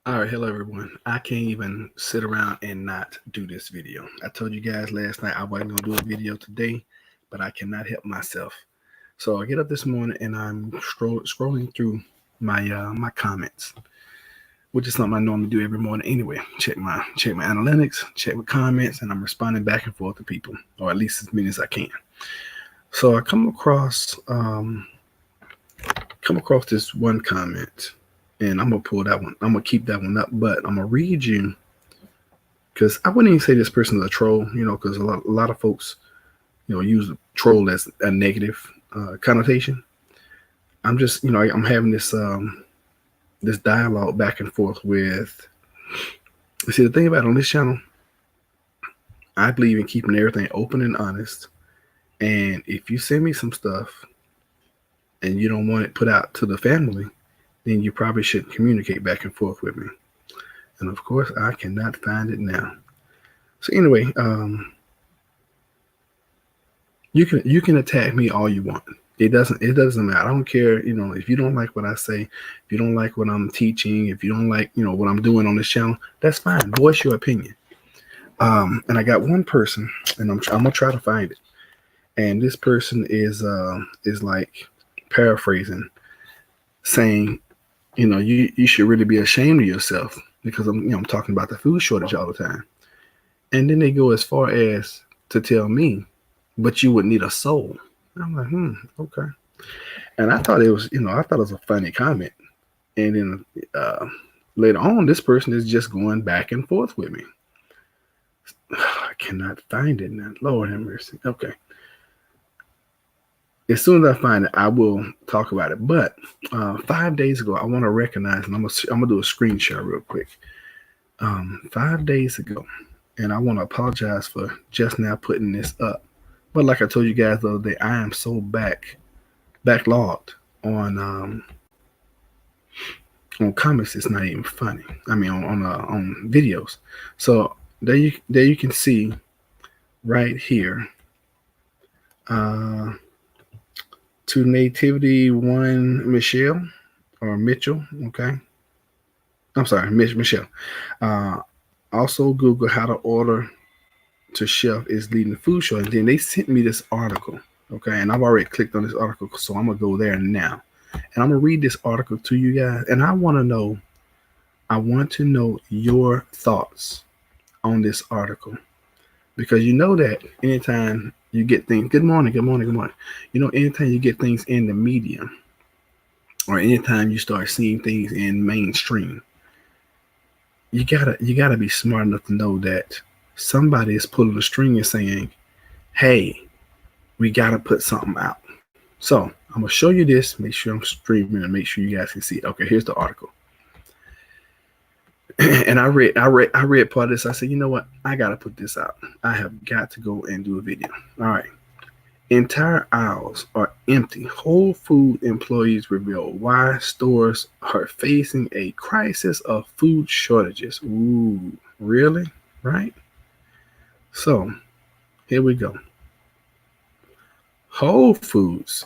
All right, hello everyone. I can't even sit around and not do this video. I told you guys last night I wasn't gonna do a video today, but I cannot help myself. So I get up this morning and I'm scrolling through my comments, which is something I normally do every morning anyway. Check my analytics, check my comments, and I'm responding back and forth to people, or at least as many as I can. So I come across this one comment, and I'm gonna pull that one. I'm gonna keep that one up, but I'm gonna read you because I wouldn't even say this person is a troll, because a lot of folks, use troll as a negative connotation. I'm just, I'm having this dialogue back and forth with. See, the thing about on this channel, I believe in keeping everything open and honest. And if you send me some stuff and you don't want it put out to the family, then you probably shouldn't communicate back and forth with me. And of course, I cannot find it now. So anyway, you can attack me all you want. It doesn't matter. I don't care. If you don't like what I say, if you don't like what I'm teaching, if you don't like what I'm doing on this channel, that's fine. Voice your opinion. And I got one person, and I'm gonna try to find it. And this person is like paraphrasing, saying, you should really be ashamed of yourself because I'm talking about the food shortage all the time. And then they go as far as to tell me, but you would need a soul. I'm like, okay. And I thought it was a funny comment. And then later on, this person is just going back and forth with me. I cannot find it now. Lord have mercy. Okay. As soon as I find it, I will talk about it. But 5 days ago, I want to recognize, and I'm gonna do a screenshot real quick. 5 days ago, and I want to apologize for just now putting this up. But like I told you guys the other day, I am so backlogged on comments. It's not even funny. I mean, on videos. So there you can see right here. To Nativity One Michelle or Mitchell. Okay, I'm sorry, Michelle. Uh, Also, Google how to order to shelf is leading the food shortage. And then they sent me this article. Okay, and I've already clicked on this article, so I'm gonna go there now, and I'm gonna read this article to you guys. And I want to know your thoughts on this article, because you know that anytime you get things, good morning, good morning, good morning. Anytime you get things in the media, or anytime you start seeing things in mainstream, you gotta be smart enough to know that somebody is pulling the string and saying, "Hey, we gotta put something out." So I'm gonna show you this. Make sure I'm streaming and make sure you guys can see it. Okay, here's the article. And I read part of this. I said, you know what? I gotta put this out. I have got to go and do a video. All right. Entire aisles are empty. Whole Food employees reveal why stores are facing a crisis of food shortages. Ooh, really? Right? So here we go. Whole Foods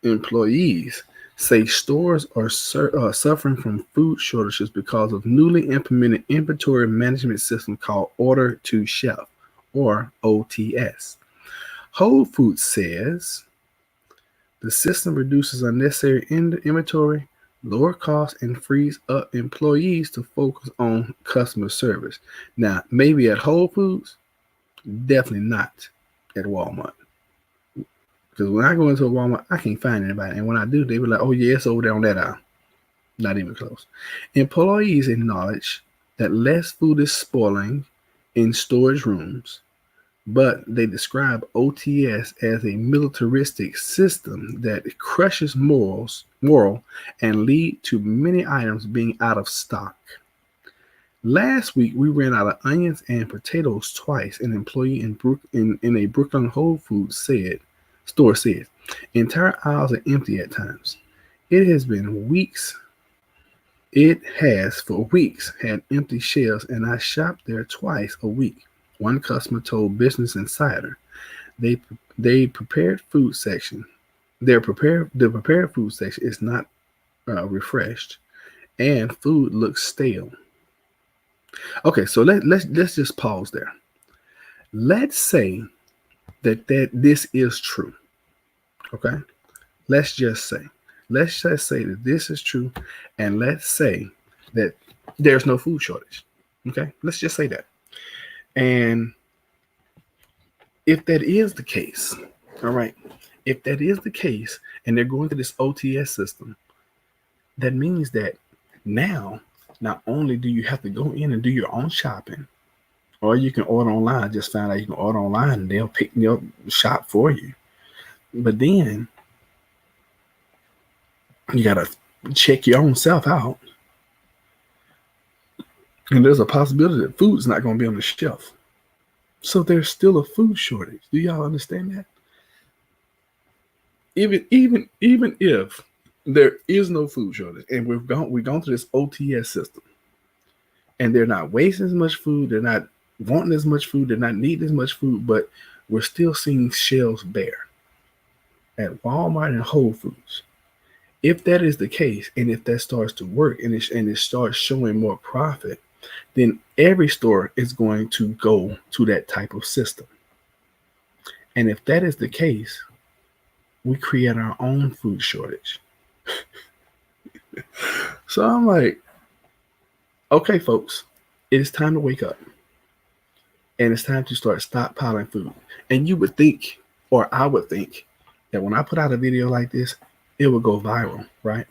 employees say stores are suffering from food shortages because of newly implemented inventory management system called Order to Shelf, or OTS. Whole Foods says the system reduces unnecessary inventory, lower costs, and frees up employees to focus on customer service. Now, maybe at Whole Foods, definitely not at Walmart. Because when I go into a Walmart, I can't find anybody. And when I do, they be like, oh, yeah, it's over there on that aisle. Not even close. Employees acknowledge that less food is spoiling in storage rooms, but they describe OTS as a militaristic system that crushes moral and lead to many items being out of stock. Last week, we ran out of onions and potatoes twice. An employee in a Brooklyn Whole Foods store said, entire aisles are empty at times. It has been weeks. It has for weeks had empty shelves, and I shop there twice a week. One customer told Business Insider. They they prepared food section. The prepared food section is not refreshed, and food looks stale. Okay, so let's just pause there. Let's say that this is true. Okay, let's just say that this is true, and let's say that there's no food shortage. Okay, let's just say that. And if that is the case, all right, if that is the case, and they're going to this OTS system, that means that now, not only do you have to go in and do your own shopping, or you can order online. Just found out you can order online and they'll pick your shop for you. But then you gotta check your own self out, and there's a possibility that food's not going to be on the shelf. So there's still a food shortage. Do y'all understand that? Even if there is no food shortage, and we've gone through this OTS system, and they're not wasting as much food, they're not wanting as much food, they're not needing as much food, but we're still seeing shelves bare at Walmart and Whole Foods. If that is the case, and if that starts to work, and it starts showing more profit, then every store is going to go to that type of system. And if that is the case, we create our own food shortage. So I'm like, okay, folks, it is time to wake up. And it's time to start stockpiling food. And you would think, or I would think, that when I put out a video like this, it would go viral, right?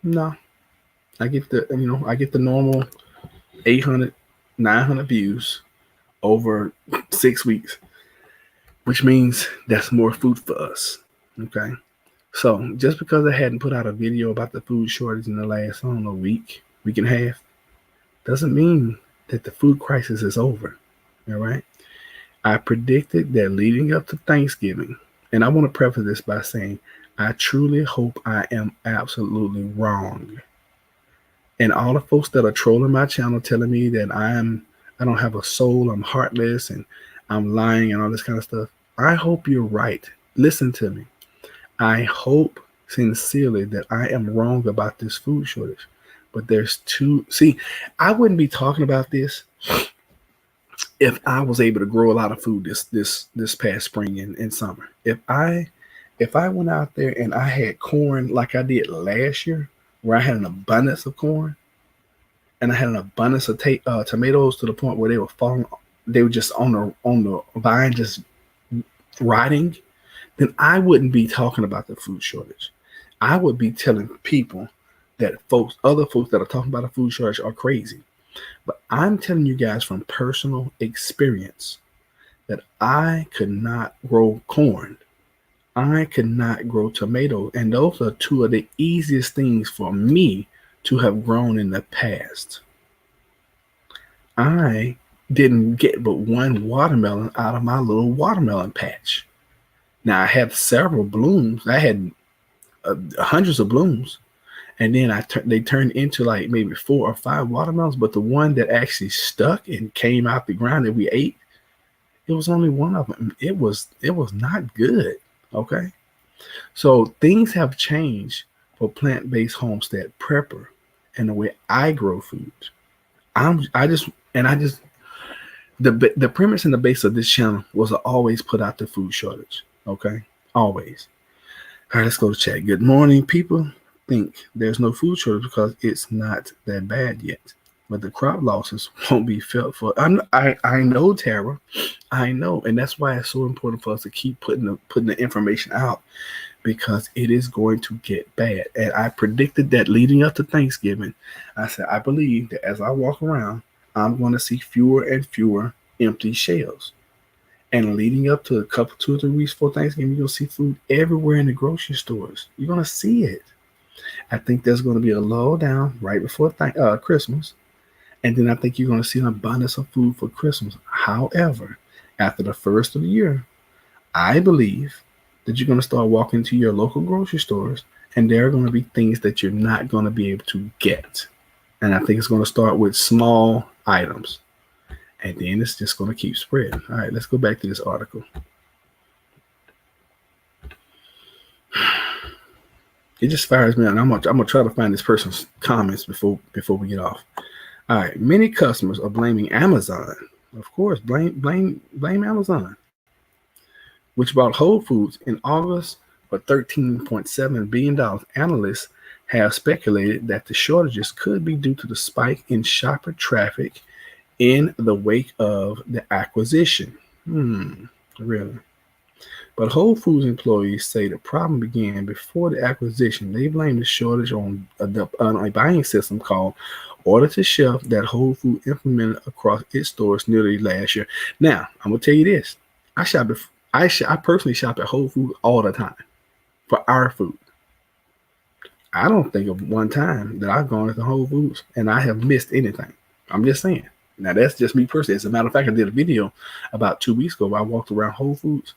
No. I get the normal 800, 900 views over 6 weeks, which means that's more food for us. Okay. So just because I hadn't put out a video about the food shortage in the last, week and a half, doesn't mean that the food crisis is over. All right. I predicted that leading up to Thanksgiving, and I want to preface this by saying, I truly hope I am absolutely wrong. And all the folks that are trolling my channel, telling me that I don't have a soul, I'm heartless, and I'm lying and all this kind of stuff, I hope you're right. Listen to me. I hope sincerely that I am wrong about this food shortage. But I wouldn't be talking about this if I was able to grow a lot of food this past spring and summer. If I went out there and I had corn like I did last year, where I had an abundance of corn, and I had an abundance of tomatoes to the point where they were just on the vine, just rotting, then I wouldn't be talking about the food shortage. I would be telling people that other folks that are talking about a food shortage are crazy. But I'm telling you guys from personal experience that I could not grow corn. I could not grow tomatoes. And those are two of the easiest things for me to have grown in the past. I didn't get but one watermelon out of my little watermelon patch. Now I had several blooms. I had hundreds of blooms, and then they turned into like maybe 4 or 5 watermelons. But the one that actually stuck and came out the ground that we ate, it was only one of them. It was not good. Okay, so things have changed for Plant Based Homestead Prepper and the way I grow food. The premise and the base of this channel was to always put out the food shortage. Okay, always. All right, let's go to chat. Good morning, people. Think there's no food shortage because it's not that bad yet, but the crop losses won't be felt for. I know, Tara. I know, and that's why it's so important for us to keep putting the information out, because it is going to get bad. And I predicted that leading up to Thanksgiving. I said I believe that as I walk around, I'm going to see fewer and fewer empty shelves. And leading up to 2 or 3 weeks before Thanksgiving, you're going to see food everywhere in the grocery stores. You're going to see it. I think there's going to be a lull down right before Christmas. And then I think you're going to see an abundance of food for Christmas. However, after the first of the year, I believe that you're going to start walking to your local grocery stores, and there are going to be things that you're not going to be able to get. And I think it's going to start with small items. And then it's just going to keep spreading. All right, let's go back to this article. It just fires me out. And I'm gonna try to find this person's comments before we get off. All right, many customers are blaming Amazon. Of course, blame Amazon, which bought Whole Foods in August for $13.7 billion. Analysts have speculated that the shortages could be due to the spike in shopper traffic in the wake of the acquisition. Really? But Whole Foods employees say the problem began before the acquisition. They blame the shortage on a buying system called Order to Shelf that Whole Foods implemented across its stores nearly last year. Now, I'm gonna tell you this: I personally shop at Whole Foods all the time for our food. I don't think of one time that I've gone to Whole Foods and I have missed anything. I'm just saying. Now, that's just me personally. As a matter of fact, I did a video about 2 weeks ago where I walked around Whole Foods.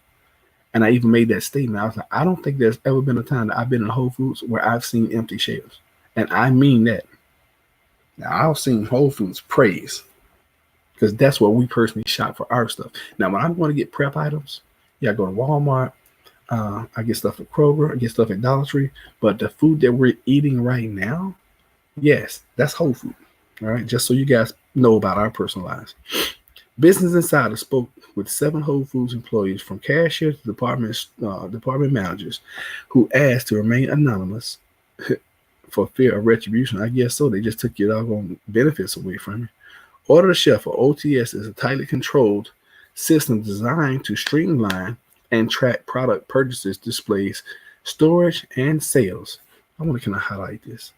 And I even made that statement. I was like, I don't think there's ever been a time that I've been in Whole Foods where I've seen empty shelves. And I mean that. Now, I've seen Whole Foods praise because that's where we personally shop for our stuff. Now, when I'm going to get prep items, I go to Walmart. I get stuff at Kroger. I get stuff at Dollar Tree. But the food that we're eating right now, yes, that's Whole Foods. All right, just so you guys know about our personal lives. Business Insider spoke with 7 Whole Foods employees, from cashiers to department managers, who asked to remain anonymous for fear of retribution. I guess so. They just took your doggone benefits away from you. Order to Shelf, or OTS, is a tightly controlled system designed to streamline and track product purchases, displays, storage, and sales. Can I highlight this?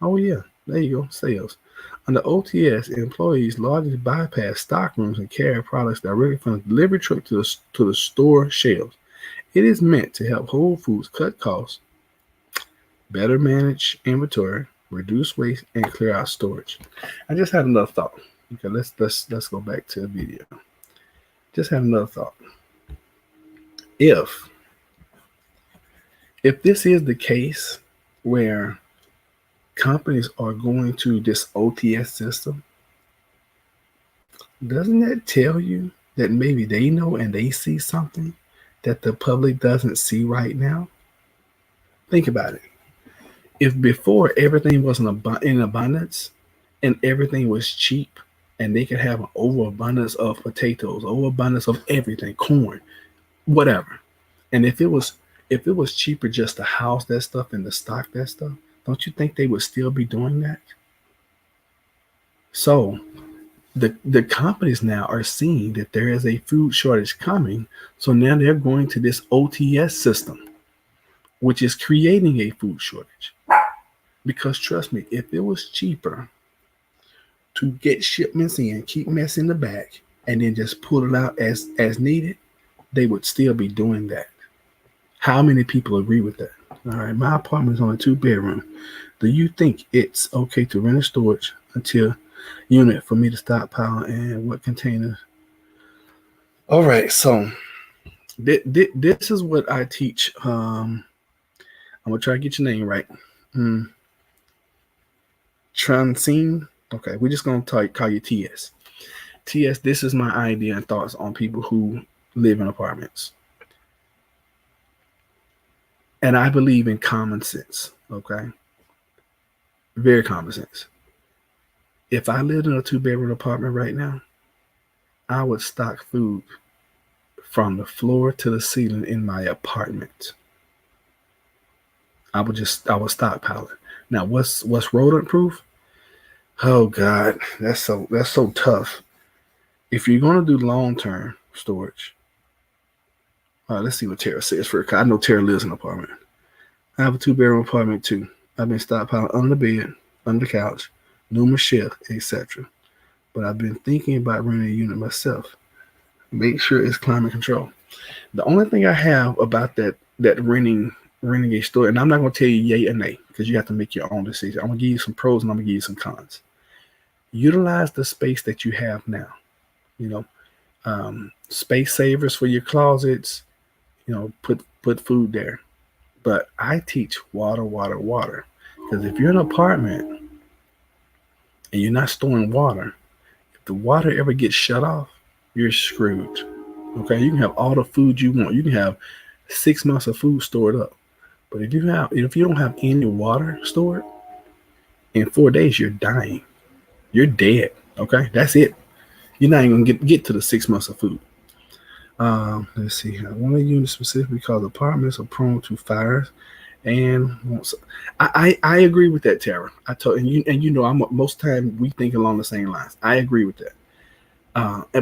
Oh, yeah. There you go. Sales. Under OTS, employees largely bypass stock rooms and carry products directly from the delivery truck to the store shelves. It is meant to help Whole Foods cut costs, better manage inventory, reduce waste, and clear out storage. I just had another thought. Okay, let's go back to the video. Just had another thought. If this is the case where companies are going to this OTS system, doesn't that tell you that maybe they know and they see something that the public doesn't see right now? Think about it. If before everything was in abundance and everything was cheap and they could have an overabundance of potatoes, overabundance of everything, corn, whatever, and if it was cheaper just to house that stuff and to stock that stuff, don't you think they would still be doing that? So the companies now are seeing that there is a food shortage coming. So now they're going to this OTS system, which is creating a food shortage. Because trust me, if it was cheaper to get shipments in, keep mess in the back, and then just pull it out as needed, they would still be doing that. How many people agree with that? All right, my apartment is on a 2-bedroom. Do you think it's okay to rent a storage until unit for me to stockpile, and what containers? All right, so this is what I teach. I'm gonna try to get your name right. Transcene. Okay, we're just gonna call you TS. TS, this is my idea and thoughts on people who live in apartments. And I believe in common sense, okay? Very common sense. If I lived in a 2-bedroom apartment right now, I would stock food from the floor to the ceiling in my apartment. I would stockpile it. Now, what's rodent proof? Oh God, that's so tough. If you're gonna do long-term storage, let's see what Tara says first. I know Tara lives in an apartment. I have a 2-bedroom apartment too. I've been stockpiling under the bed, under the couch, numerous shelves, etc. But I've been thinking about renting a unit myself. Make sure it's climate control. The only thing I have about that renting a store, and I'm not going to tell you yay or nay because you have to make your own decision. I'm going to give you some pros and I'm going to give you some cons. Utilize the space that you have now. Space savers for your closets. Put food there. But I teach water. Because if you're in an apartment and you're not storing water, if the water ever gets shut off, you're screwed. Okay, you can have all the food you want. You can have 6 months of food stored up. But if you don't have any water stored, in 4 days you're dying. You're dead. Okay, that's it. You're not even gonna get to the 6 months of food. Let's see here. One of the units specifically because apartments are prone to fires and I agree with that, Tara. I told and you know I'm most time we think along the same lines. I agree with that.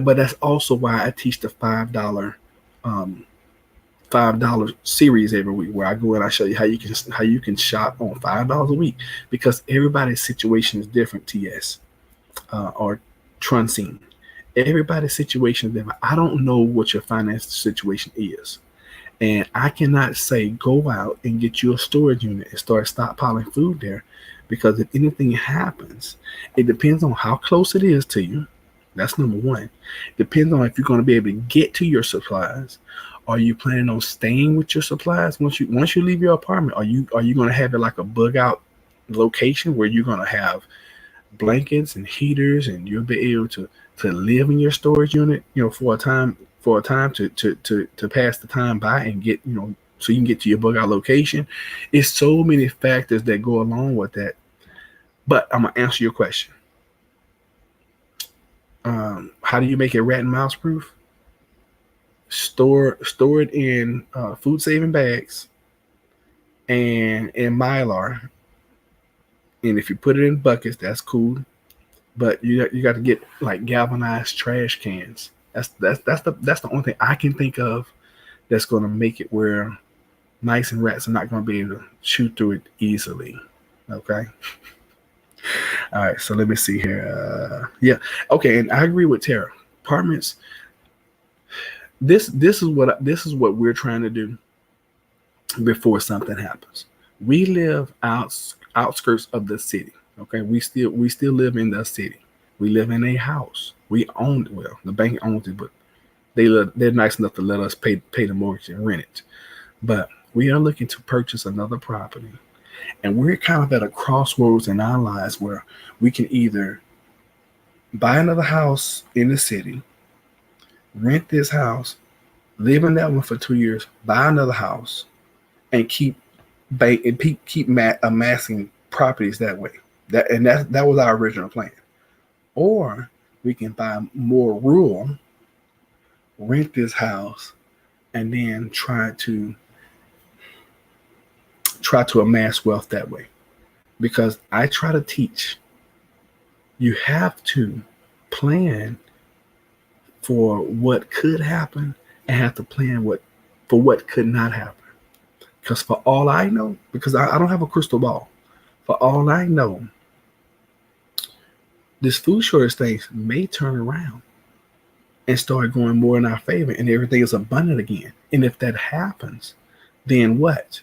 But that's also why I teach the um, $5 series every week, where I go and I show you how you can shop on $5 a week, because everybody's situation is different. TS or Truncine. Everybody's situation is different. I don't know what your financial situation is. And I cannot say go out and get you a storage unit and start stockpiling food there, because if anything happens, it depends on how close it is to you. That's number one. Depends on if you're going to be able to get to your supplies. Are you planning on staying with your supplies once you leave your apartment? Are you going to have it like a bug out location where you're going to have blankets and heaters, and you'll be able to live in your storage unit, for a time to pass the time by and get, so you can get to your bug out location. It's so many factors that go along with that. But I'm gonna answer your question. How do you make it rat and mouse proof? Store it in food saving bags and in Mylar. And if you put it in buckets, that's cool. But you got to get like galvanized trash cans. That's the only thing I can think of that's going to make it where mice and rats are not going to be able to shoot through it easily. Okay. All right. So let me see here. Yeah. Okay. And I agree with Tara. Apartments. This is what we're trying to do before something happens. We live outskirts of the city. Okay. We still live in the city. We live in a house. We own it. Well, the bank owns it, but they're nice enough to let us pay the mortgage and rent it. But we are looking to purchase another property, and we're kind of at a crossroads in our lives where we can either buy another house in the city, rent this house, live in that one for 2 years, buy another house, and keep amassing properties that way. That was our original plan. Or we can buy more rural, rent this house, and then try to amass wealth that way. Because I try to teach, you have to plan for what could happen and have to plan for what could not happen. Because for all I know, because I don't have a crystal ball, for all I know, this food shortage thing may turn around and start going more in our favor, and everything is abundant again. And if that happens, then what?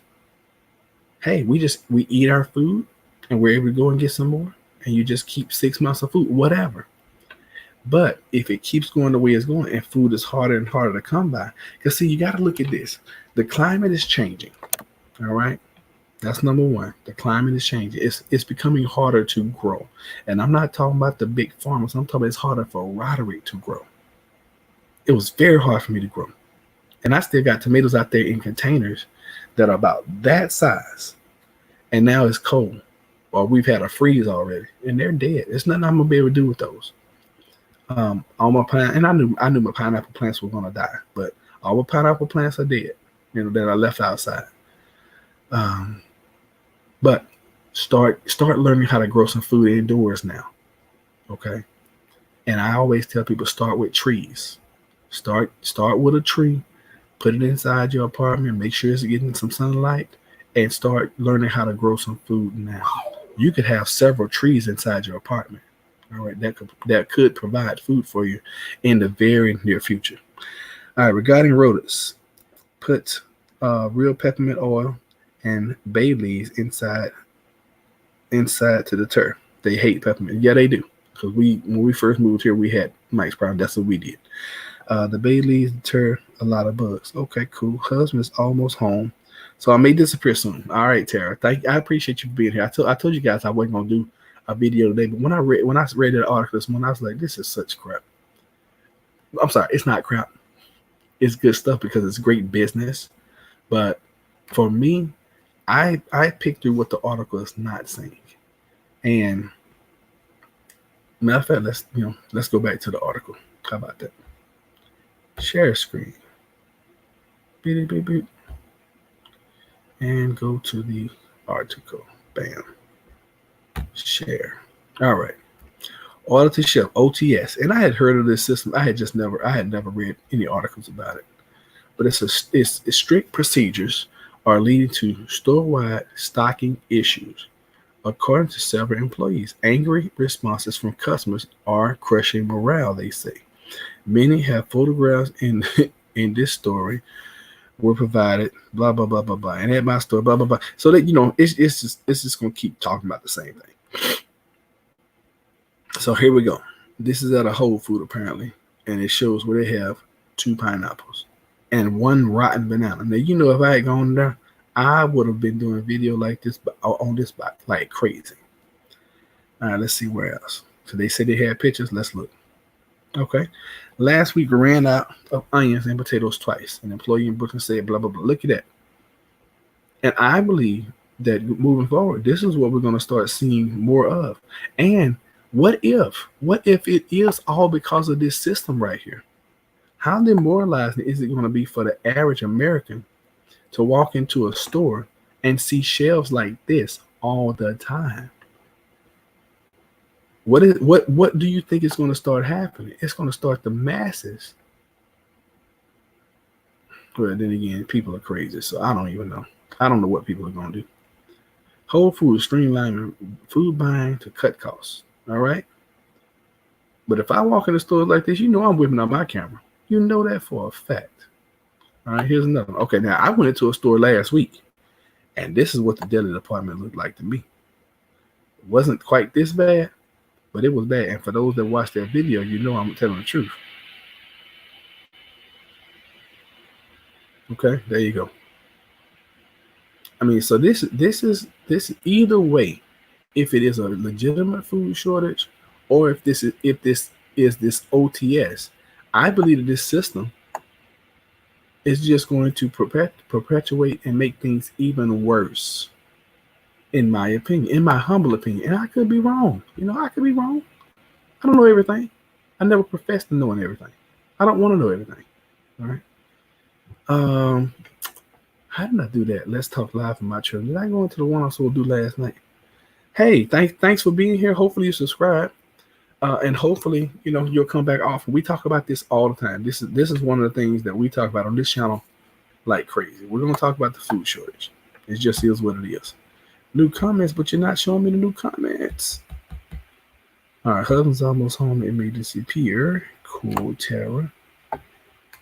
Hey, we eat our food and we're able to go and get some more, and you just keep 6 months of food, whatever. But if it keeps going the way it's going and food is harder and harder to come by, because see, you got to look at this. The climate is changing. All right. That's number one. The climate is changing. It's becoming harder to grow. And I'm not talking about the big farmers. I'm talking about it's harder for Roderick to grow. It was very hard for me to grow. And I still got tomatoes out there in containers that are about that size. And now it's cold. Or we've had a freeze already. And they're dead. There's nothing I'm going to be able to do with those. All my and I knew my pineapple plants were going to die. But all my pineapple plants are dead, that I left outside. But start learning how to grow some food indoors now. Okay. And I always tell people, start with trees. Start with a tree, put it inside your apartment, make sure it's getting some sunlight, and start learning how to grow some food now. You could have several trees inside your apartment. All right, that could provide food for you in the very near future. All right, regarding rodents, put real peppermint oil and bay leaves inside to deter. They hate peppermint. Yeah, they do. Because when we first moved here, we had Mike's problem. That's what we did. The bay leaves deter a lot of bugs. Okay, cool. Husband's almost home, so I may disappear soon. All right, Tara. I appreciate you for being here. I told you guys I wasn't gonna do a video today, but when I read that article this morning, I was like, this is such crap. I'm sorry, it's not crap. It's good stuff because it's great business. But for me, I picked through what the article is not saying. And matter of fact, let's go back to the article. How about that? Share screen. Beep, beep, beep. And go to the article. Bam. Share. All right. Order to shelf, OTS. And I had heard of this system. I had never read any articles about it. But it's strict procedures are leading to store-wide stocking issues. According to several employees, angry responses from customers are crushing morale, they say. Many have photographs in in this story were provided, blah, blah, blah, blah, blah. And at my store, blah, blah, blah. So that, it's just going to keep talking about the same thing. So here we go. This is at a Whole Food, apparently. And it shows where they have 2 pineapples and 1 rotten banana. Now, if I had gone there, I would have been doing a video like this on this box like crazy. All right, let's see where else. So they said they had pictures. Let's look. Okay. Last week ran out of onions and potatoes twice. An employee in Brooklyn said, blah, blah, blah. Look at that. And I believe that moving forward, this is what we're going to start seeing more of. And what if it is all because of this system right here? How demoralizing is it going to be for the average American to walk into a store and see shelves like this all the time? What do you think is going to start happening? It's going to start the masses. Well, then again, people are crazy, so I don't even know. I don't know what people are going to do. Whole Foods streamlining food buying to cut costs. All right. But if I walk in the store like this, I'm whipping out my camera. You know that for a fact. All right. Here's another one. Okay. Now I went into a store last week, and this is what the deli department looked like to me. It wasn't quite this bad, but it was bad. And for those that watch that video, I'm telling the truth. Okay. There you go. I mean, so this is either way. If it is a legitimate food shortage, or if this is this OTS, I believe that this system is just going to perpetuate and make things even worse. In my opinion, in my humble opinion, and I could be wrong. I could be wrong. I don't know everything. I never professed to knowing everything. I don't want to know everything. All right. How did I do that? Let's talk live from my children. Did I go into the one I was supposed to do last night? Hey, thanks for being here. Hopefully you subscribe, and hopefully you'll come back often. We talk about this all the time. This is one of the things that we talk about on this channel like crazy. We're gonna talk about the food shortage. It just is what it is. New comments, but you're not showing me the new comments. All right, husband's almost home. It may disappear. Cool, Tara.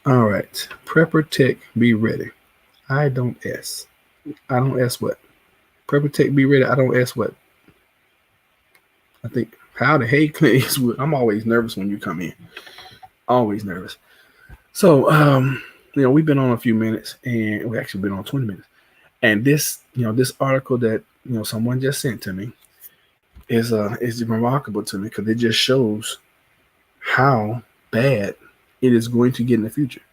All right, Prepper Tech, be ready. I don't S what? Prepper Tech, be ready. I don't S what? I think how the hey Clint Eastwood. I'm always nervous when you come in. Always nervous. So we've been on a few minutes, and we actually been on 20 minutes. And this article that someone just sent to me is remarkable to me because it just shows how bad it is going to get in the future.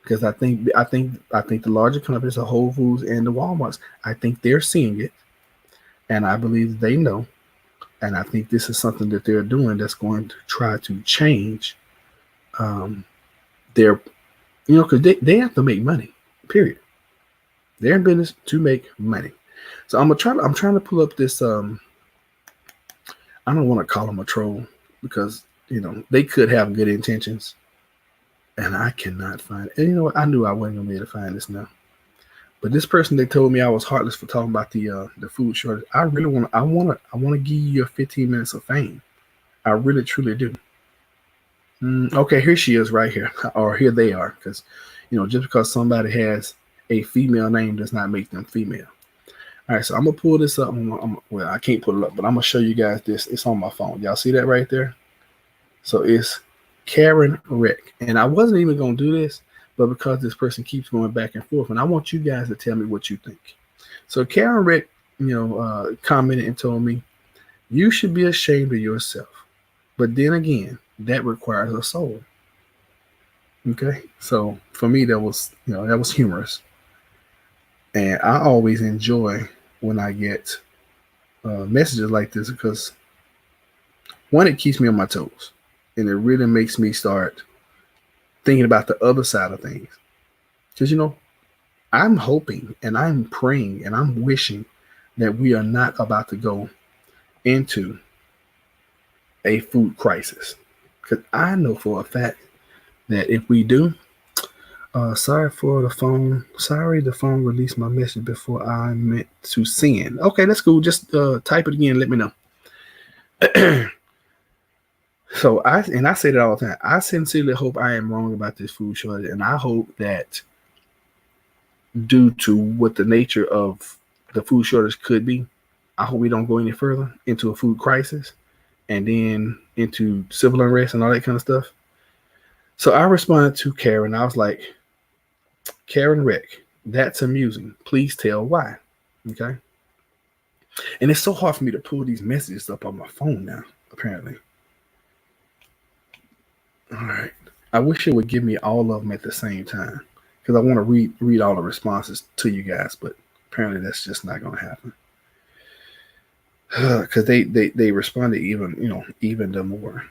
Because I think the larger companies, the Whole Foods and the Walmarts, I think they're seeing it, and I believe they know. And I think this is something that they're doing that's going to try to change their, because they have to make money, period. They're in business to make money. So I'm trying to pull up this, I don't want to call them a troll because, they could have good intentions. And I cannot find it. And I knew I wasn't going to be able to find this now. But this person, they told me I was heartless for talking about the food shortage. I really want to give you your 15 minutes of fame. I really truly do. Okay, here she is right here, or here they are, because just because somebody has a female name does not make them female. All right, so I'm gonna pull this up. Well, I can't pull it up, but I'm gonna show you guys this. It's on my phone. Y'all see that right there? So it's Karen Rick, and I wasn't even gonna do this, but because this person keeps going back and forth, and I want you guys to tell me what you think. So Karen Rick, commented and told me, you should be ashamed of yourself. But then again, that requires a soul. Okay, so for me, that was humorous. And I always enjoy when I get messages like this because one, it keeps me on my toes, and it really makes me start thinking about the other side of things. Because I'm hoping and I'm praying and I'm wishing that we are not about to go into a food crisis. Because I know for a fact that if we do, sorry for the phone. Sorry, the phone released my message before I meant to send. Okay, that's cool. Just type it again. Let me know. So I say that all the time. I sincerely hope I am wrong about this food shortage, and I hope that due to what the nature of the food shortage could be, I hope we don't go any further into a food crisis and then into civil unrest and all that kind of stuff. So I responded to Karen. I was like, Karen Rick, that's amusing. Please tell why. Okay. And it's so hard for me to pull these messages up on my phone now, apparently. All right. I wish it would give me all of them at the same time because I want to read all the responses to you guys, but apparently that's just not going to happen. Because they responded even the more.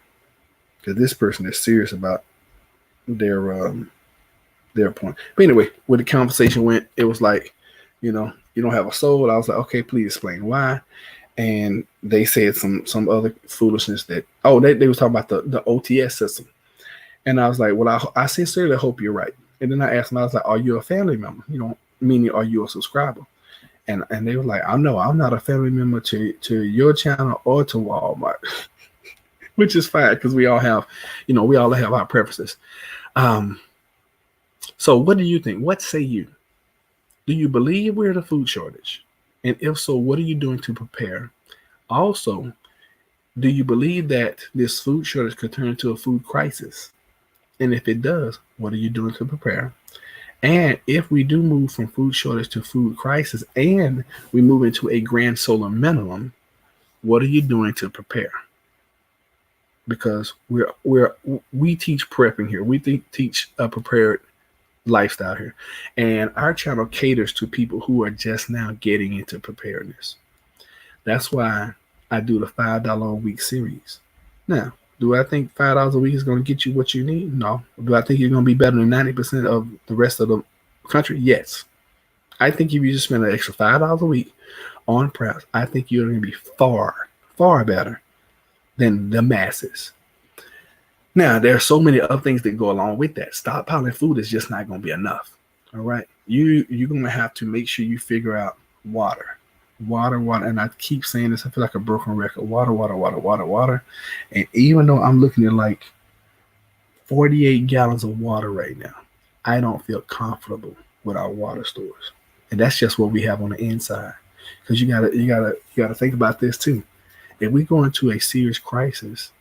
Because this person is serious about their point. But anyway, where the conversation went, it was like, you don't have a soul. I was like, okay, please explain why. And they said some other foolishness that they was talking about the OTS system. And I was like, well, I sincerely hope you're right. And then I asked them, I was like, are you a family member? Meaning, are you a subscriber? And they were like, I'm not a family member to your channel or to Walmart, which is fine because we all have our preferences. So what do you think? What say you? Do you believe we're in a food shortage? And if so, what are you doing to prepare? Also, do you believe that this food shortage could turn into a food crisis? And if it does, what are you doing to prepare? And if we do move from food shortage to food crisis and we move into a grand solar minimum, what are you doing to prepare? Because we teach prepping here. We teach a prepared lifestyle here. And our channel caters to people who are just now getting into preparedness. That's why I do the $5 a week series. Now, do I think $5 a week is going to get you what you need? No. Do I think you're going to be better than 90% of the rest of the country? Yes. I think if you just spend an extra $5 a week on preps, I think you're going to be far, far better than the masses. Now, there are so many other things that go along with that. Stockpiling food is just not going to be enough. All right. You're going to have to make sure you figure out water. And I keep saying this, I feel like a broken record. Water. And even though I'm looking at like 48 gallons of water right now, I don't feel comfortable with our water stores. And that's just what we have on the inside. Because you gotta think about this too. If we go into a serious crisis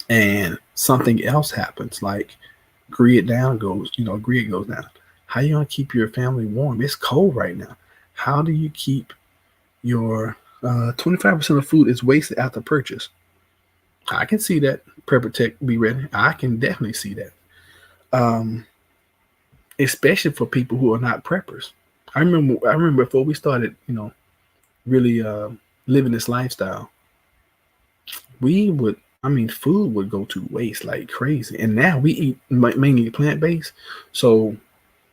and something else happens, like grid goes down, how are you gonna keep your family warm? It's cold right now. How do you keep your 25% of food is wasted after purchase? I can see that. Prepper Tech, be ready. I can definitely see that. Especially for people who are not preppers. I remember before we started, really living this lifestyle, food would go to waste like crazy. And now we eat mainly plant-based. So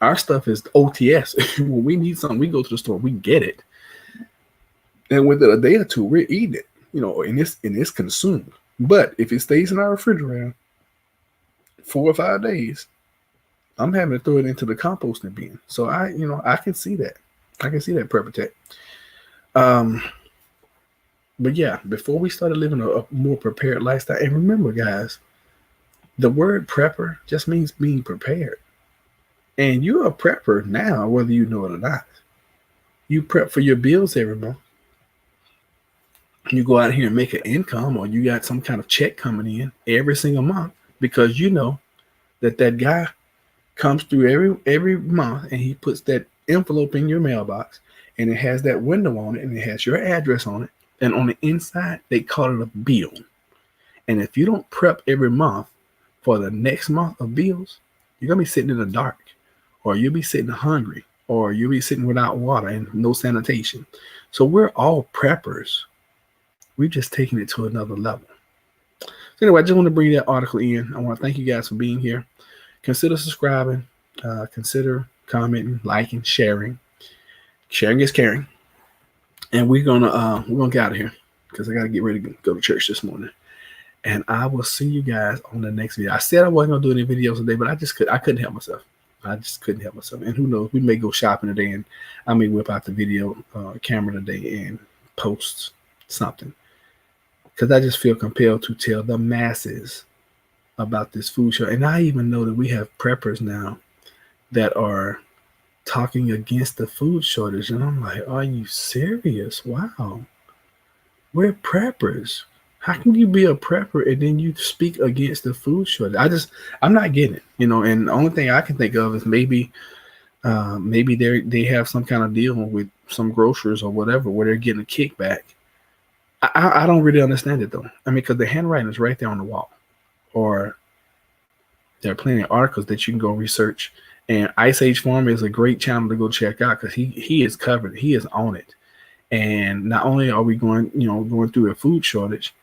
our stuff is OTS. When we need something, we go to the store, we get it. And within a day or two, we're eating it, and it's consumed. But if it stays in our refrigerator 4 or 5 days, I'm having to throw it into the composting bin. So I can see that. I can see that, Prepper Tech. But yeah, before we started living a more prepared lifestyle, and remember, guys, the word prepper just means being prepared. And you're a prepper now, whether you know it or not. You prep for your bills every month. You go out here and make an income, or you got some kind of check coming in every single month because you know that guy comes through every month and he puts that envelope in your mailbox and it has that window on it and it has your address on it. And on the inside, they call it a bill. And if you don't prep every month for the next month of bills, you're going to be sitting in the dark or you'll be sitting hungry or you'll be sitting without water and no sanitation. So we're all preppers. We've just taken it to another level. So anyway, I just want to bring that article in. I want to thank you guys for being here. Consider subscribing, consider commenting, liking, sharing. Sharing is caring. And we're gonna get out of here because I gotta get ready to go to church this morning. And I will see you guys on the next video. I said I wasn't gonna do any videos today, but I couldn't help myself. I just couldn't help myself. And who knows, we may go shopping today and I may whip out the video camera today and post something. Because I just feel compelled to tell the masses about this food show. And I even know that we have preppers now that are talking against the food shortage. And I'm like, are you serious? Wow. We're preppers. How can you be a prepper and then you speak against the food shortage? I'm not getting it, and the only thing I can think of is maybe they have some kind of deal with some grocers or whatever where they're getting a kickback. I don't really understand it though. I mean, because the handwriting is right there on the wall, or there are plenty of articles that you can go research. And Ice Age Farm is a great channel to go check out because he is covered. He is on it. And not only are we going through a food shortage,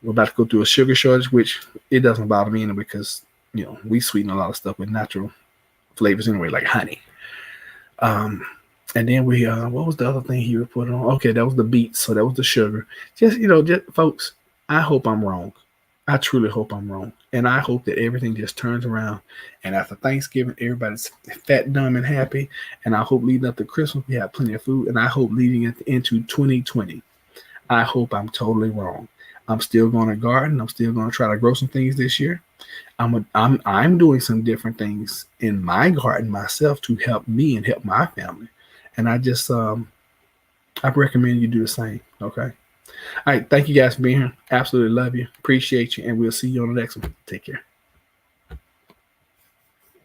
we're about to go through a sugar shortage, which it doesn't bother me anyway because, we sweeten a lot of stuff with natural flavors anyway, like honey. And then we, what was the other thing he reported on? Okay, that was the beets. So that was the sugar. Just folks, I hope I'm wrong. I truly hope I'm wrong. And I hope that everything just turns around. And after Thanksgiving, everybody's fat, dumb, and happy. And I hope leading up to Christmas, we have plenty of food. And I hope leading into 2020, I hope I'm totally wrong. I'm still going to garden. I'm still going to try to grow some things this year. I'm doing some different things in my garden myself to help me and help my family. And I just, I recommend you do the same. Okay. All right. Thank you guys for being here. Absolutely love you. Appreciate you. And we'll see you on the next one. Take care.